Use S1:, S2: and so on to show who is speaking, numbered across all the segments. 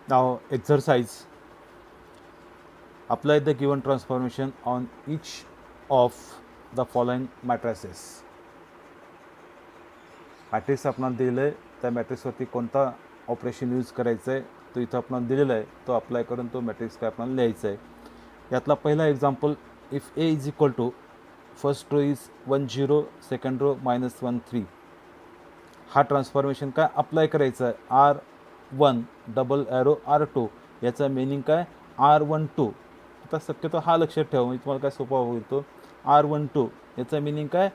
S1: Now exercise. Apply the given transformation on each of the following matrices. Matrix आपल्याला दिलेलं आहे, त्या मॅट्रिक्सवरती कोणता ऑपरेशन यूज करायचं आहे तो इथं आपल्याला दिलेला आहे, तो अप्लाय करून तो मॅट्रिक्स काय आपल्याला लिहायचा आहे. यातला पहिला example, if A is equal to first row is 1 0, second row -1 3. हा ट्रान्सफॉर्मेशन काय अप्लाय करायचा आहे. R1 डबल ॲरो R2, याचा मिनिंग काय R12. आता शक्यतो हा लक्षात ठेवा, म्हणजे तुम्हाला काय सोपा होईल तो. R12 याचा मिनिंग काय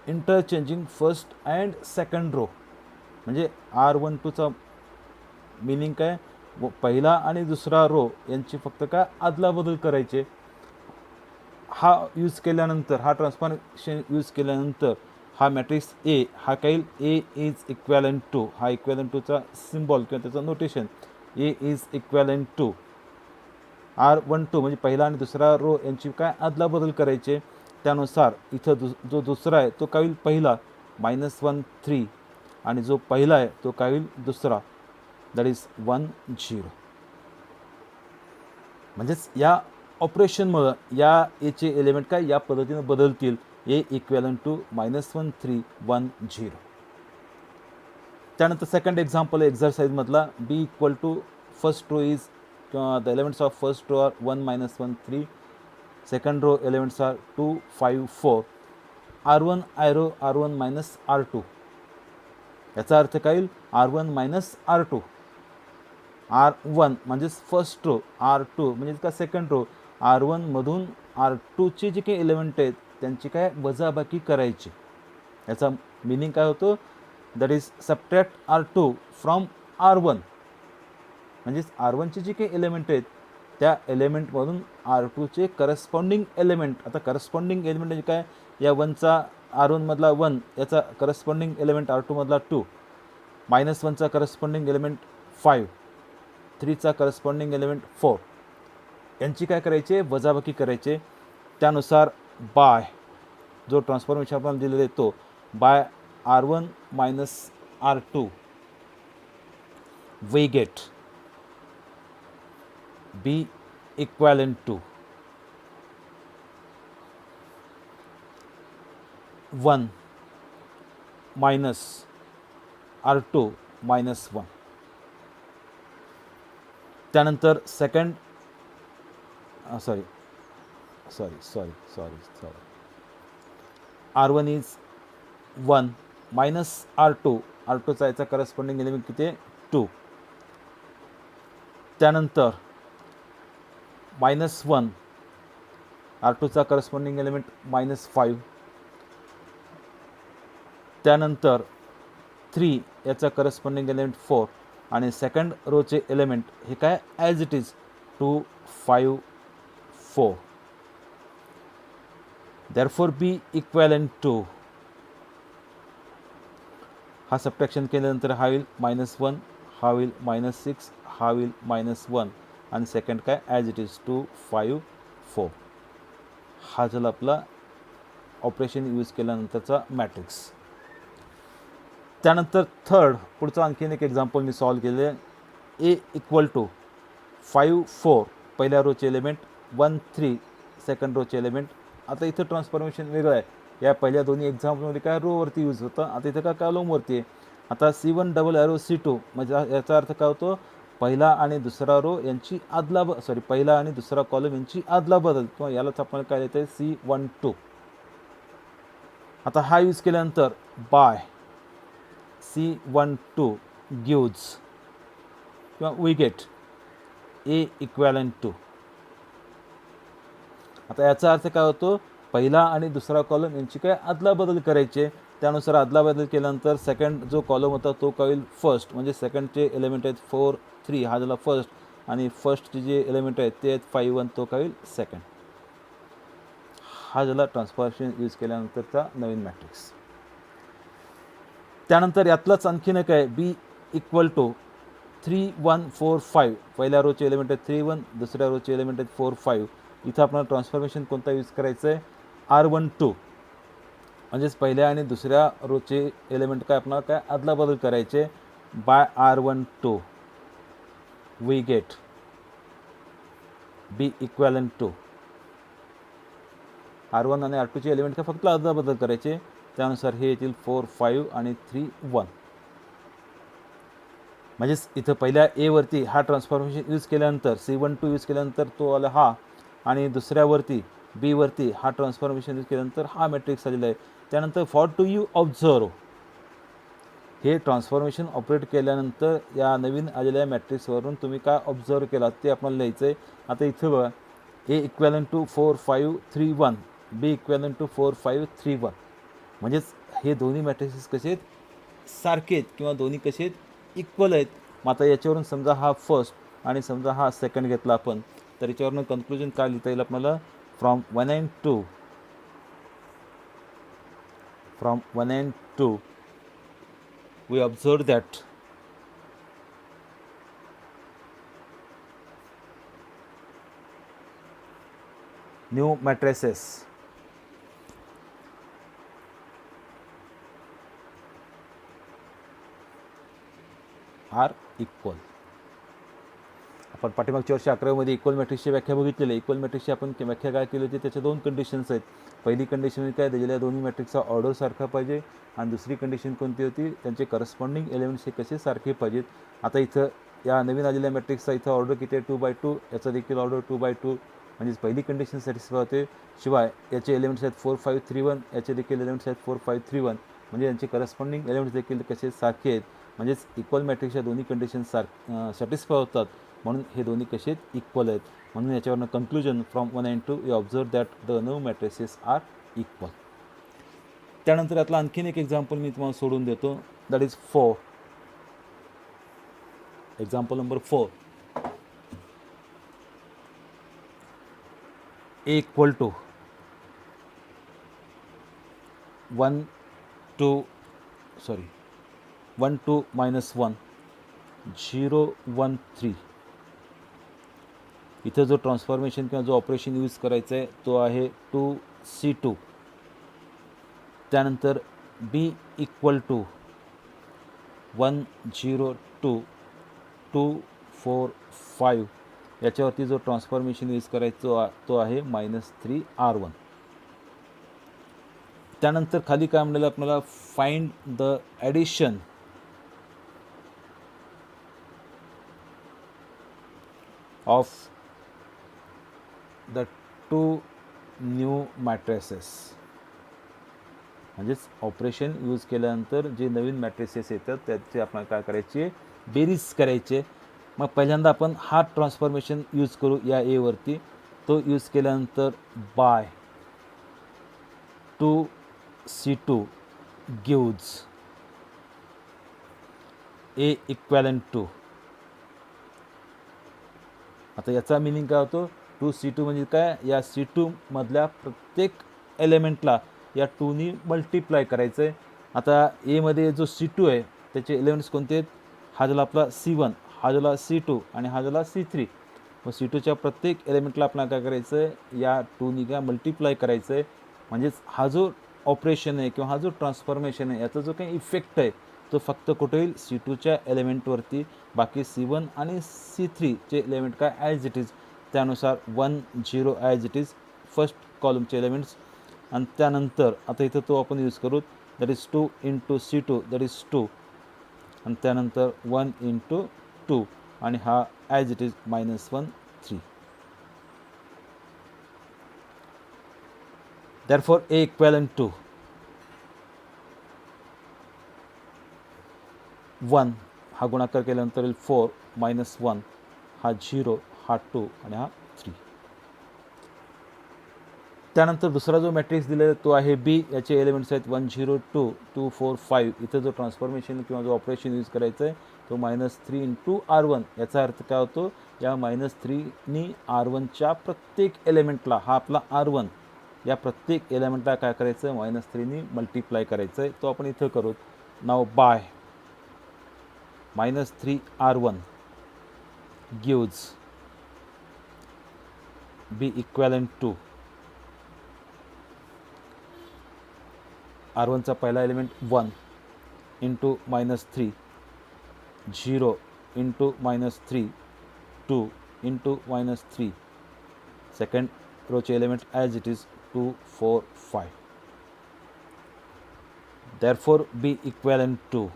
S1: interchanging first and second row. म्हणजे R12चा मिनिंग काय पहिला आणि दुसरा रो यांची फक्त काय अदलाबदल करायचे. हा यूज केल्यानंतर, हा ट्रान्सफॉर्मेशन यूज केल्यानंतर हा मॅट्रिक्स ए हा काही ए इज इक्वॅलंट टू, हा इक्वॅलंट टूचा सिम्बॉल किंवा त्याचं notation A is equivalent to R12 म्हणजे पहिला आणि दुसरा रो यांची काय अदलाबदल करायचे. त्यानुसार इथं जो दुसरा आहे तो काय होईल पहिला -1 3, आणि जो पहिला आहे तो काय होईल दुसरा, दॅट इज 1 0. म्हणजेच या ऑपरेशनमुळं या एचे एलिमेंट काय या पद्धतीने बदलतील. A equivalent to -1 3 1 0. त्यानंतर सेकंड एक्झाम्पल एक्झरसाइजमधला, B equal to first row is the elements of first row are 1 -1 3, second row elements are 2 5 4. R1 arrow R1 -R2. याचा अर्थ काय येईल R1 -R2. R1 म्हणजेच फर्स्ट रो, R2 म्हणजे का second row. R1 मधून R2चे जे काही एलिमेंट आहेत त्यांची काय वजाबाकी करायची. याचा मिनिंग काय होतो, that is subtract R2 from R1. म्हणजेच R1चे जे काही एलिमेंट आहेत त्या एलिमेंटमधून R2चे करस्पॉन्डिंग एलिमेंट. आता करस्पॉन्डिंग एलिमेंट म्हणजे काय, या 1चा R1 मधला 1 याचा करस्पॉन्डिंग एलिमेंट R2 मधला 2, -1चा करस्पॉन्डिंग एलिमेंट 5, 3चा करस्पॉन्डिंग एलिमेंट 4, यांची काय करायचे वजाबाकी करायचे. त्यानुसार बाय जो ट्रान्सफॉर्मेशन आपण दिलेला आहे तो bye R1 -R2 we get B equivalent to 1 -R2 -1. त्यानंतर second sorry R1 is 1 -R2, R2चा याचा करस्पॉन्डिंग एलिमेंट किती आहे 2. त्यानंतर -1 R2चा करस्पॉन्डिंग एलिमेंट -5. त्यानंतर 3 याचा करस्पॉन्डिंग एलिमेंट 4, आणि सेकंड रोचे एलिमेंट हे काय as it is 2 5 4. Therefore B equivalent to, हा सबट्रॅक्शन केल्यानंतर हा होईल -1, हा होईल -6, हा होईल -1, आणि सेकंड काय ॲज इट इज 2 5 4. हा झाला आपला ऑपरेशन यूज केल्यानंतरचा मॅट्रिक्स. त्यानंतर थर्ड पुढचा आणखीन एक एक्झाम्पल मी सॉल्व केले आहे. ए इक्वल टू 5 4 पहिल्या रोचे एलिमेंट, 1 3 सेकंड रोचे एलिमेंट. आता इथं ट्रान्सफॉर्मेशन वेगळं आहे. या पहिल्या दोन्ही एक्झाम्पलमध्ये काय रोवरती यूज होतं, आता इथं काय कॉलमवरती आहे. आता C1 डबल ॲरो C2 म्हणजे याचा अर्थ काय होतो, पहिला आणि दुसरा रो यांची पहिला आणि दुसरा कॉलम यांची अदलाबदल, किंवा यालाच आपण काय देते C12. आता हा यूज केल्यानंतर बाय C12 gives किंवा we get A equivalent to. आता याचा अर्थ काय होतो, पहिला आणि दुसरा कॉलम यांची काय अदलाबदल करायचे. त्यानुसार अदलाबदल केल्यानंतर सेकंड जो कॉलम होता तो काय होईल फर्स्ट, म्हणजे सेकंडचे एलिमेंट आहेत 4 3, हा झाला फर्स्ट, आणि फर्स्टचे जे एलिमेंट आहेत ते आहेत 5 1, तो काय होईल सेकंड. हा झाला ट्रान्सफॉर्मेशन यूज केल्यानंतरचा नवीन मॅट्रिक्स. त्यानंतर यातलाच आणखीन एक आहे, बी इक्वल टू 3 1 4 5. पहिल्या रोचे एलिमेंट आहेत 3 1, दुसऱ्या रोचे एलिमेंट आहेत 4 5. इथं आपल्याला ट्रान्सफॉर्मेशन कोणता यूज करायचं आहे R12, म्हणजेच पहिल्या आणि दुसऱ्या रोचे एलिमेंट काय आपल्याला काय अदलाबदल करायचे by R12. We get B equivalent to R1 आणि R2चे एलिमेंट का फक्त अदलाबदल करायचे, त्यानुसार हे येतील 4 5 आणि 3 1. म्हणजेच इथं पहिल्या ए वरती हा ट्रान्सफॉर्मेशन यूज केल्यानंतर C12 यूज केल्यानंतर तो आला हा, आणि दुसऱ्यावरती बी वरती हा ट्रान्सफॉर्मेशन यूज केल्यानंतर हा मॅट्रिक्स आलेला आहे. त्यानंतर फॉर टू यू ऑब्झर्व हे ट्रान्सफॉर्मेशन ऑपरेट केल्यानंतर या नवीन आलेल्या मॅट्रिक्सवरून तुम्ही काय ऑब्झर्व केला ते आपल्याला लिहायचं आहे. आता इथं बघा A equivalent to 4 5 3 1, B equivalent to 4 5 3 1. म्हणजेच हे दोन्ही मॅट्रिक्सेस कसे आहेत, सारखे आहेत किंवा दोन्ही कसे आहेत, इक्वल आहेत. मग आता याच्यावरून समजा हा फर्स्ट आणि समजा हा सेकंड घेतला आपण, तर याच्यावरून कन्क्लुजन काय लिहिता येईल आपल्याला, from 1 and 2 we observe that new matrices are equal. आपण पाठीमागच्या वर्षी 11वीमध्ये इक्वल मॅट्रिक्सची व्याख्या बघितलेली आहे. इक्वल मॅट्रिक्सची आपण व्याख्या काय केली होती, त्याच्या दोन कंडिशन्स आहेत. पहिली कंडिशन काय, दिलेल्या दोन्ही मॅट्रिक्सचा ऑर्डर सारखा पाहिजे, आणि दुसरी कंडिशन कोणती होती, त्यांचे करस्पॉन्डिंग एलिमेंट्स हे कसे सारखे पाहिजेत. आता इथं या नवीन आलेल्या मॅट्रिक्सचा इथं ऑर्डर किती आहे, 2/2, याचा देखील ऑर्डर 2/2, म्हणजेच पहिली कंडिशन सॅटिस्फाय होते. शिवाय याचे एलिमेंट्स आहेत 4 5 3 1, याचे देखील एलिमेंट्स आहेत 4 5 3 1, म्हणजे यांचे करस्पॉन्डिंग एलिमेंट्स देखील कसे सारखे आहेत. म्हणजेच इक्वल मॅट्रिक्सच्या दोन्ही कंडिशन सॅटिस्फाय होतात, म्हणून हे दोन्ही कसे आहेत, इक्वल आहेत. म्हणून याच्यावरनं conclusion from 1 and 2 we observe that the no matrices are equal. त्यानंतर यातला आणखीन एक एक्झाम्पल मी तुम्हाला सोडून देतो, that is 4. Example number 4. A equal to 1 2 minus 1 0 1 3. इथं जो ट्रान्सफॉर्मेशन किंवा जो ऑपरेशन यूज करायचा आहे तो आहे 2C2. त्यानंतर B इक्वल टू 1 0 2 2 4 5, याच्यावरती जो ट्रान्सफॉर्मेशन यूज करायचा तो आहे -3R1. त्यानंतर खाली काय म्हणलेलं आपल्याला, find the addition of the two new matrices. म्हणजेच ऑपरेशन यूज केल्यानंतर जे नवीन मॅट्रिसेस येतात त्याचे आपण काय करायचे, बेरीज करायचे. मग पहिल्यांदा आपण हा ट्रान्सफॉर्मेशन यूज करू या ए वरती. तो यूज केल्यानंतर by 2C2 gives a equivalent to. आता याचा मिनिंग काय होतो, 2C2 म्हणजे काय, या C2 मधल्या प्रत्येक एलिमेंटला या 2नी मल्टिप्लाय करायचं आहे. आता एमध्ये जो C2 आहे त्याचे एलिमेंट्स कोणते आहेत, हा झाला आपला C1, हा झाला C2 आणि हा झाला C3. मग C2च्या प्रत्येक एलिमेंटला आपल्याला काय करायचं आहे, या 2नी काय मल्टिप्लाय करायचं आहे. म्हणजेच हा जो ऑपरेशन आहे किंवा हा जो ट्रान्सफॉर्मेशन आहे याचा जो काही इफेक्ट आहे तो फक्त कुठे होईल, C2च्या एलिमेंटवरती. बाकी C1 आणि C3चे एलिमेंट काय ॲज इट इज, त्यानुसार 1 0 ॲज इट इज फर्स्ट कॉलमचे एलिमेंट्स. आणि त्यानंतर आता इथं तो आपण यूज करू, that is 2 × C2 that is 2, आणि त्यानंतर 1 × 2 आणि हा as it is -1 3. Therefore A equivalent to 1 हा गुणाकार केल्यानंतर येईल 4 -1, हा 0, हा 2 आणि हा 3. त्यानंतर दुसरा जो मॅट्रिक्स दिलेला तो आहे B. याचे एलिमेंट्स आहेत 1 0 2 2 4 5. इथं जो ट्रान्सफॉर्मेशन किंवा जो ऑपरेशन यूज करायचं आहे तो -3 × R1. याचा अर्थ काय होतो, या -3नी R1च्या प्रत्येक एलिमेंटला, हा आपला R1, या प्रत्येक एलिमेंटला काय करायचं, -3नी मल्टिप्लाय करायचं आहे. तो आपण इथं करू. Now by -3R1 gives B equivalent to R1चा पहिला element 1 × -3 0 × -3 2 into minus 3. Second row element as it is 2, 4, 5. Therefore, be equivalent to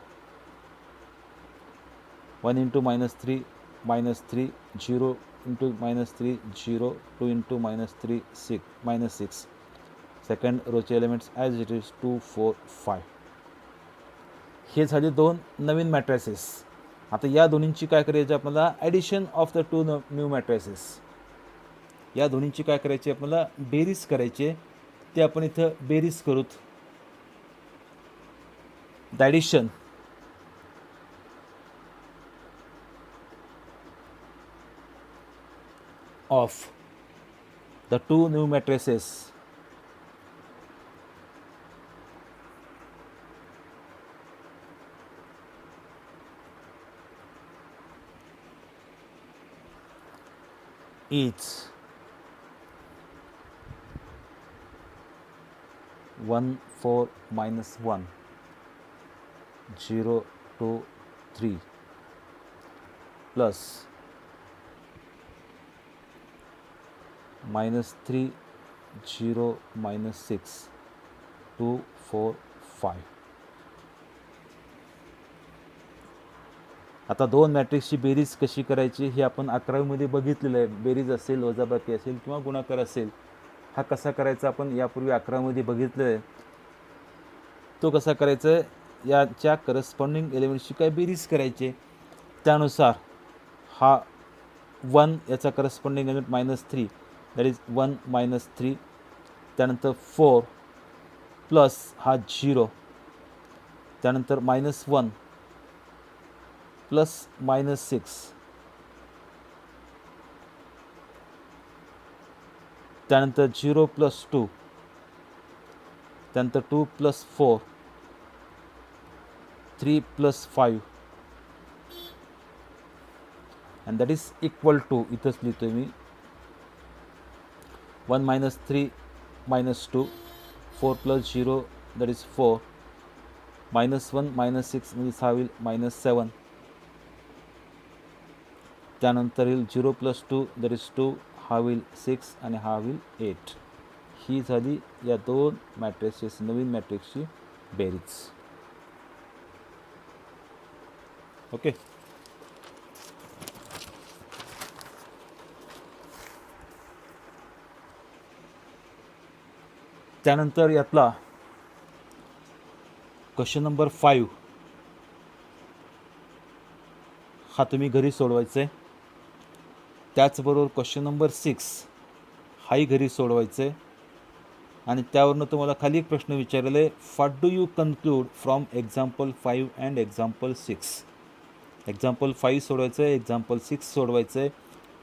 S1: 1 into minus 3, 0 into minus 3, 0, 2 into minus 3, 6, minus 6. Second row elements as it is 2, 4, 5. हे झाले दोन नवीन matrices. आता या दोन्हींची काय करायची आपल्याला addition of the two new matrices. या दोन्हींची काय करायची आपल्याला बेरीज करायची. ते आपण इथं बेरीज करूत. The addition of the two new matrices is 1, 4, minus 1, 0, 2, 3 plus minus 3, 0, minus 6, 2, 4, 5. आता दोन मॅट्रिक्सची बेरीज कशी करायची हे आपण 11वीमध्ये बघितलेलं आहे. बेरीज असेल, वजाबाकी असेल किंवा गुणाकार असेल, हा कसा करायचा आपण यापूर्वी 11वीमध्ये बघितलेलं आहे. तो कसा करायचा आहे, याच्या करस्पॉन्डिंग एलिमेंट्सची काय बेरीज करायची. त्यानुसार हा 1 याचा करस्पॉन्डिंग एलिमेंट -3, दॅट इज 1 - 3. त्यानंतर 4 प्लस हा 0, त्यानंतर -1 प्लस -6, त्यानंतर 0 + 2, त्यानंतर 2 + 4, 3 + 5 and that is equal to, इथंच लिहितोय मी, 1 - 3 - 2, 4 + 0 that is 4, -1 -6 म्हणजे 6 होईल -7. त्यानंतर येईल 0 + 2 दॅट इज 2, हा होईल 6 आणि हा होईल 8. ही झाली या दोन मॅट्रिक्सची नवीन मॅट्रिक्सची बेरीज. ओके. त्यानंतर यातला क्वेश्चन नंबर 5 हा तुम्ही घरी सोडवायचा आहे. त्याचबरोबर क्वेश्चन नंबर 6 हाही घरी सोडवायचं आहे. आणि त्यावरनं तुम्हाला खाली एक प्रश्न विचारलेला आहे, what do you conclude from example 5 and example 6. Example 5 सोडवायचं आहे, एक्झाम्पल 6 सोडवायचं आहे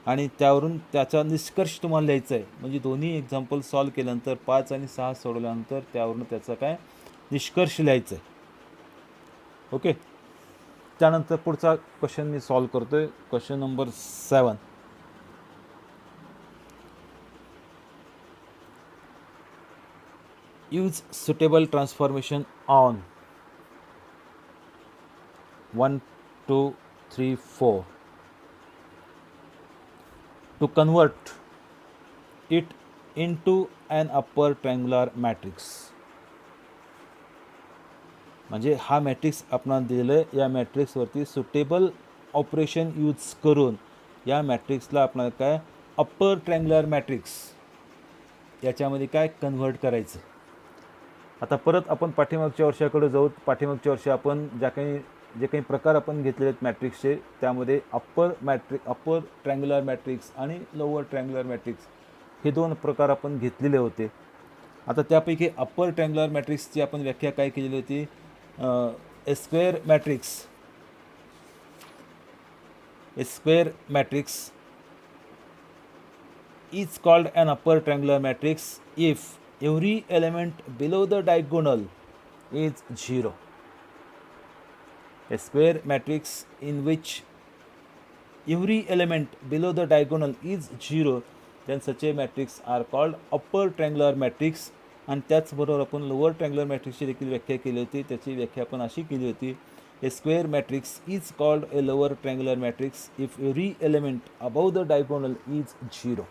S1: आणि त्यावरून त्याचा निष्कर्ष तुम्हाला लिहायचा आहे. म्हणजे दोन्ही एक्झाम्पल सॉल्व केल्यानंतर 5 आणि 6 सोडवल्यानंतर त्यावरून त्याचा काय निष्कर्ष लिहायचा आहे. ओके. त्यानंतर पुढचा क्वेश्चन मी सॉल्व करतो आहे. Question number 7. Use suitable transformation on 1, 2, 3, 4 to convert it into an upper triangular matrix. म्हणजे हा मॅट्रिक्स आपणाला दिलेलं आहे. या मॅट्रिक्सवरती सुटेबल ऑपरेशन यूज करून या मॅट्रिक्सला आपल्याला काय अप्पर ट्रायंग्युलर मॅट्रिक्स याच्यामध्ये काय कन्व्हर्ट करायचं. आता परत आपण पाठीमागच्या वर्षाकडे जाऊ. पाठीमागच्या वर्षी आपण जे काही प्रकार आपण घेतलेले आहेत मॅट्रिक्सचे, त्यामध्ये अप्पर ट्रायंग्युलर मॅट्रिक्स आणि लोअर ट्रायंग्युलर मॅट्रिक्स हे दोन प्रकार आपण घेतलेले होते. आता त्यापैकी अप्पर ट्रायंग्युलर मॅट्रिक्सची आपण व्याख्या काय केलेली होती. A square matrix is called an upper triangular matrix if every element below the diagonal is 0. A square matrix in which every element below the diagonal is 0, then such a matrix are called upper triangular matrix. आणि त्याचबरोबर आपण lower triangular मॅट्रिक्सची देखील व्याख्या केली होती. त्याची व्याख्या आपण अशी केली होती a square matrix is called a lower triangular matrix if every element above the diagonal is 0.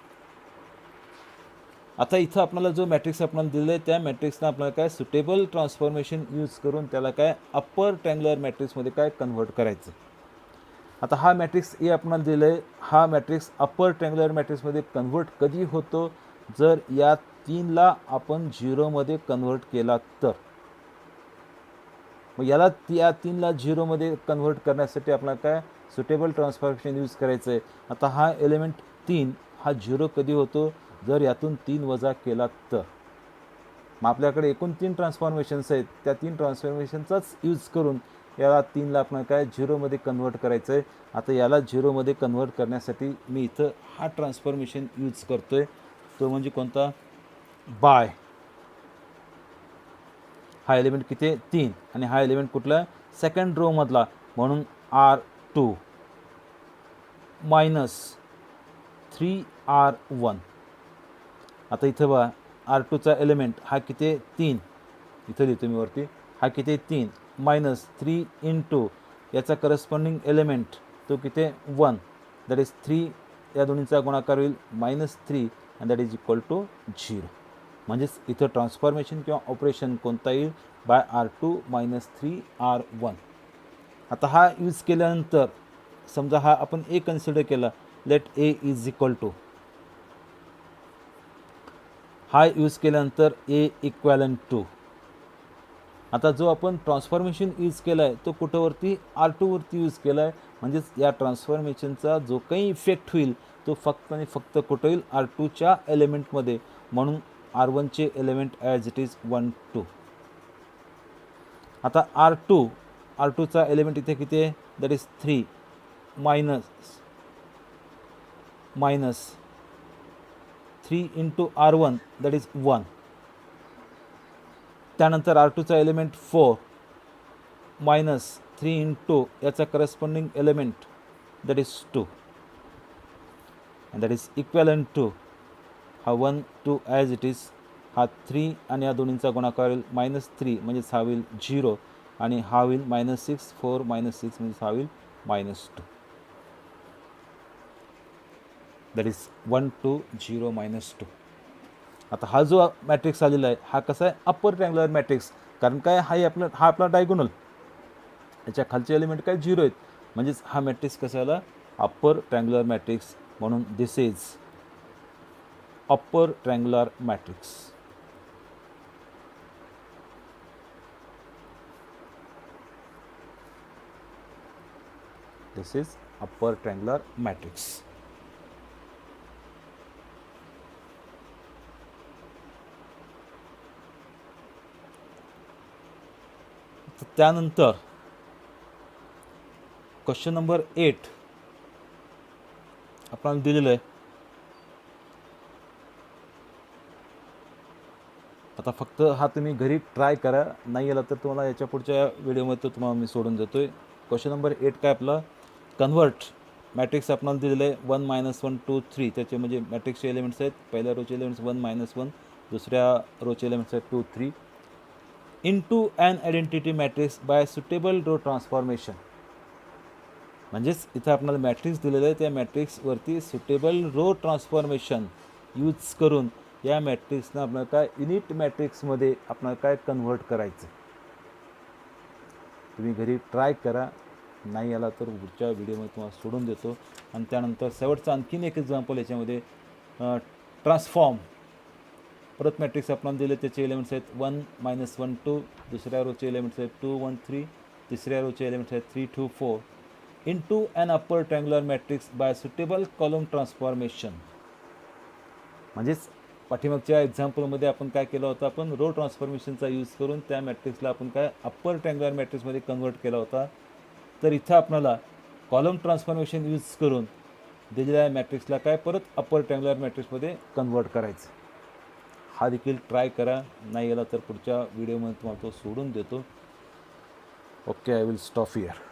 S1: आता इथं आपल्याला जो मॅट्रिक्स आपल्याला दिलेला आहे त्या मॅट्रिक्सना आपल्याला काय सुटेबल ट्रान्सफॉर्मेशन यूज करून त्याला काय अप्पर ट्रँग्युलर मॅट्रिक्समध्ये काय कन्व्हर्ट करायचं. आता हा मॅट्रिक्स ए आपल्याला दिलं आहे, हा मॅट्रिक्स अप्पर ट्रँग्युलर मॅट्रिक्समध्ये कन्व्हर्ट कधी होतो, जर या 3ला आपण 0मध्ये कन्व्हर्ट केला तर. मग याला या 3ला 0मध्ये कन्व्हर्ट करण्यासाठी आपल्याला काय सुटेबल ट्रान्सफॉर्मेशन यूज करायचं आहे. आता हा एलिमेंट 3 हा 0 कधी होतो, जर यातून 3 वजा केला तर. मग आपल्याकडे एकूण 3 ट्रान्सफॉर्मेशन्स आहेत, त्या 3 ट्रान्सफॉर्मेशनचाच यूज करून याला 3ला आपण काय 0मध्ये कन्व्हर्ट करायचं आहे. आता याला 0मध्ये कन्व्हर्ट करण्यासाठी मी इथं हा ट्रान्सफॉर्मेशन यूज करतो आहे, तो म्हणजे कोणता, बाय. हा एलिमेंट किती आहे 3 आणि हा एलिमेंट कुठला सेकंड रो मधला, म्हणून R2 मायनस 3R1. आता इथं बघा R2चा एलिमेंट हा किती आहे 3, इथं लिहितो मी वरती, हा किती आहे 3 मायनस 3 इंटू याचा करस्पॉन्डिंग एलिमेंट तो किती आहे 1, दॅट इज 3, या दोन्हीचा गुणाकार होईल -3 and that is equal to 0. म्हणजेच इथं ट्रान्सफॉर्मेशन किंवा ऑपरेशन कोणता येईल, बाय R2 मायनस 3R1. आता हा यूज केल्यानंतर समजा हा आपण ए कन्सिडर केला, let A is equal to, हा यूज केल्यानंतर ए इक्वॅलंट टू. आता जो आपण ट्रान्सफॉर्मेशन यूज केला आहे तो कुठंवरती R2वरती यूज केला आहे, म्हणजेच या ट्रान्सफॉर्मेशनचा जो काही इफेक्ट होईल तो फक्त आणि फक्त कुठं होईल R2च्या एलिमेंटमध्ये, म्हणून R1चे एलिमेंट ॲज इट इज 1 2. आता R2चा एलिमेंट इथे किती आहे, that is 3 minus 3 into R1 that is 1. त्यानंतर R2चा एलिमेंट 4 मायनस 3 इंटू याचा corresponding element that is 2 and that is equivalent to हा 1 2 ॲज इट इज, हा 3 आणि या दोन्हींचा गुणाकार होईल -3 म्हणजेच हा होईल 0 आणि हा होईल -6 4 -6 म्हणजे हा होईल -2, दॅट इज 1 2 0 -2. आता हा जो मॅट्रिक्स आलेला आहे हा कसा आहे अप्पर ट्रँग्युलर मॅट्रिक्स, कारण काय हा आपला डायगोनल, याच्या खालचे एलिमेंट काय 0 आहेत, म्हणजेच हा मॅट्रिक्स कसा आला अप्पर ट्रँग्युलर मॅट्रिक्स, म्हणून this is upper triangular matrix. This is upper triangular matrix. त्यानंतर क्वेश्चन नंबर 8 आपल्याला दिलेलं आहे. आता फक्त हा तुम्ही घरी ट्राय करा, नाही आला तर तुम्हाला याच्या पुढच्या व्हिडिओमध्ये तो तुम्हाला मी सोडून देतो आहे. क्वेश्चन नंबर 8 काय आपला, कन्व्हर्ट मॅट्रिक्स आपल्याला दिलेलं आहे 1 -1 2 3, त्याचे म्हणजे मॅट्रिक्सचे एलिमेंट्स आहेत, पहिल्या रोचे एलिमेंट्स 1 -1, दुसऱ्या रोचे एलिमेंट्स आहेत 2 3, into an identity matrix by suitable row transformation. म्हणजेच इथं आपल्याला मॅट्रिक्स दिलेलं आहे, त्या मॅट्रिक्सवरती सुटेबल रो ट्रान्सफॉर्मेशन यूज करून या मॅट्रिक्सनं आपल्याला काय युनिट मॅट्रिक्समध्ये आपल्याला काय कन्व्हर्ट करायचं. तुम्ही घरी ट्राय करा, नाही आला तर पुढच्या व्हिडिओमध्ये तुम्हाला सोडून देतो. आणि त्यानंतर शेवटचं आणखीन एक एक्झाम्पल याच्यामध्ये, ट्रान्सफॉर्म. परत मॅट्रिक्स आपल्याला दिले, त्याचे एलिमेंट्स आहेत 1 -1 2, दुसऱ्या रोचे एलिमेंट्स आहेत 2 1 3, तिसऱ्या रोचे एलिमेंट्स आहेत 3 2 4, into an upper triangular matrix by suitable column transformation. म्हणजेच पाठीमागच्या एक्झाम्पलमध्ये आपण काय केलं होतं, आपण रो ट्रान्सफॉर्मेशनचा यूज करून त्या मॅट्रिक्सला आपण काय अप्पर ट्रँग्युलर मॅट्रिक्समध्ये कन्व्हर्ट केला होता. तर इथं आपल्याला कॉलम ट्रान्सफॉर्मेशन यूज करून दिलेल्या मॅट्रिक्सला काय परत अप्पर ट्रँग्युलर मॅट्रिक्समध्ये कन्व्हर्ट करायचं. हा देखील ट्राय करा, नाही गेला तर पुढच्या व्हिडिओमध्ये तुम्हाला तो सोडून देतो. Okay, I will stop here.